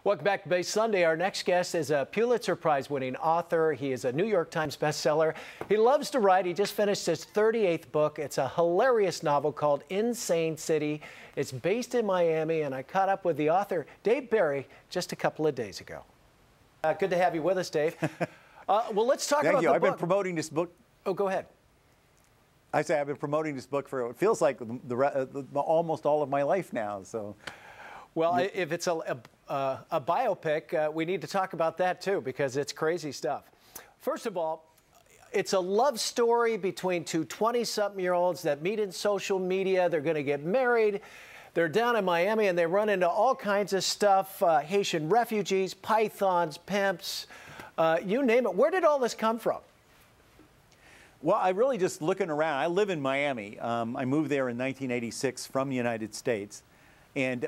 Welcome back to Base Sunday. Our next guest is a Pulitzer Prize-winning author. He is a New York Times bestseller. He loves to write. He just finished his 38th book. It's a hilarious novel called Insane City. It's based in Miami, and I caught up with the author, Dave Barry, just a couple of days ago. Good to have you with us, Dave. Well, let's talk about the book. I've been promoting this book. Oh, go ahead. I say I've been promoting this book for, it feels like almost all of my life now. So, well, if it's a biopic, we need to talk about that too, because it's crazy stuff. First of all, it's a love story between two 20-something-year-olds that meet in social media. They're going to get married. They're down in Miami, and they run into all kinds of stuff, Haitian refugees, pythons, pimps, you name it. Where did all this come from? Well, I really just looking around. I live in Miami. I moved there in 1986 from the United States. And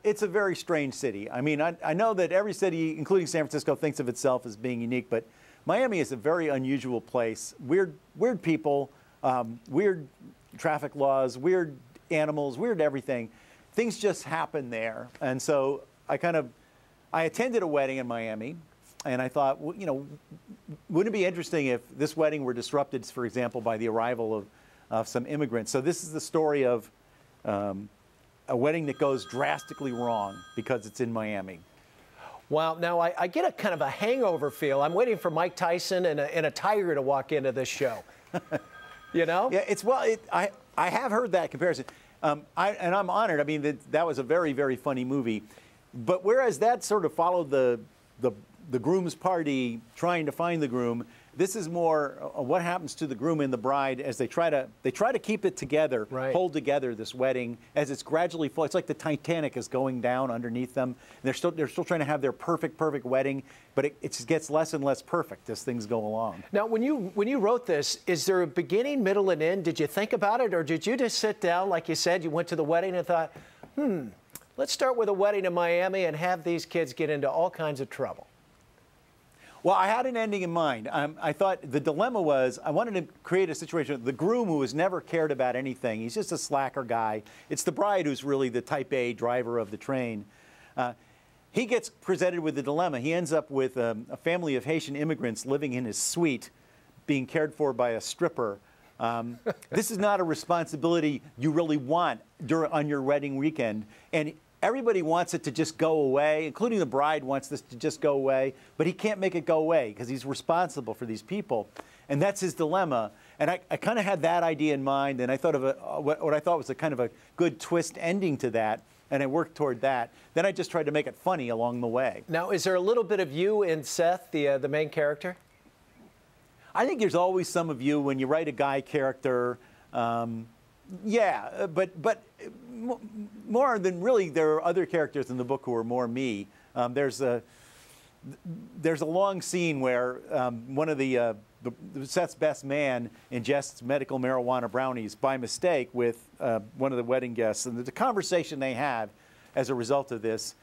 it's a very strange city. I mean, I know that every city, including San Francisco, thinks of itself as being unique, but Miami is a very unusual place. Weird people, weird traffic laws, weird animals, weird everything. Things just happen there. And so I attended a wedding in Miami, and I thought, well, you know, wouldn't it be interesting if this wedding were disrupted, for example, by the arrival of some immigrants? So this is the story of a wedding that goes drastically wrong because it's in Miami. Wow. Now, I get a kind of a hangover feel. I'm waiting for Mike Tyson and a tiger to walk into this show. You know? Yeah, I have heard that comparison. And I'm honored. I mean, that was a very, very funny movie. But whereas that sort of followed the groom's party trying to find the groom, this is more what happens to the groom and the bride as they try to keep it together, right, hold together this wedding as it's gradually falling. It's like the Titanic is going down underneath them. And they're still trying to have their perfect wedding, but it just gets less and less perfect as things go along. Now, when you wrote this, is there a beginning, middle, and end? Did you think about it, or did you just sit down, like you said, you went to the wedding and thought, let's start with a wedding in Miami and have these kids get into all kinds of trouble? Well, I had an ending in mind. I thought the dilemma was I wanted to create a situation. The groom, who has never cared about anything, he's just a slacker guy. It's the bride who's really the type A driver of the train. He gets presented with the dilemma. He ends up with a family of Haitian immigrants living in his suite, being cared for by a stripper. This is not a responsibility you really want on your wedding weekend. And everybody wants it to just go away, including the bride wants this to just go away, but he can't make it go away because he's responsible for these people. And that's his dilemma. And I kind of had that idea in mind, and I thought of what I thought was a kind of a good twist ending to that, and I worked toward that. Then I just tried to make it funny along the way. Now, is there a little bit of you in Seth, the main character? I think there's always some of you when you write a guy character. Yeah, but more than really, there are other characters in the book who are more me. There's a long scene where one of Seth's best man ingests medical marijuana brownies by mistake with one of the wedding guests, and the conversation they have as a result of this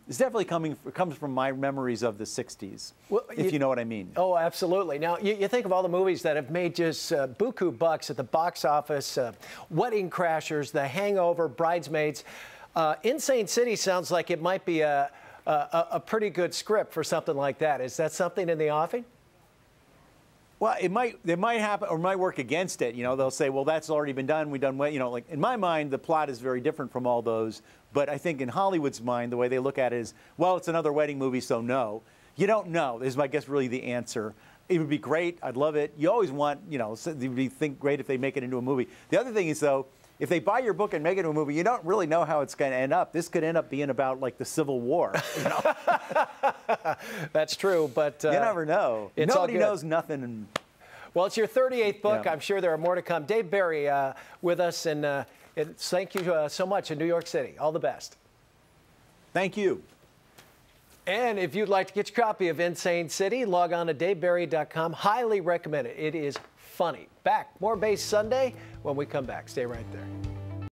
is definitely comes from my memories of the 60s, well, if you know what I mean. Oh, absolutely. Now, you think of all the movies that have made just buku bucks at the box office, Wedding Crashers, The Hangover, Bridesmaids. Insane City sounds like it might be a pretty good script for something like that. Is that something in the offing? Well, it might happen, or might work against it. You know, they'll say, well, that's already been done. We've done, you know, like in my mind, the plot is very different from all those. But I think in Hollywood's mind, the way they look at it is, well, it's another wedding movie, so no. You don't know, is, I guess, really the answer. It would be great. I'd love it. You always want, you know, it would think great if they make it into a movie. The other thing is, though, if they buy your book and make it into a movie, you don't really know how it's going to end up. This could end up being about, like, the Civil War. You know? That's true, but you never know. Nobody knows nothing. Well, it's your 38th book. Yeah. I'm sure there are more to come. Dave Barry with us, and thank you so much in New York City. All the best. Thank you. And if you'd like to get your copy of Insane City, log on to davebarry.com. Highly recommend it. It is funny. Back, more Base Sunday when we come back. Stay right there.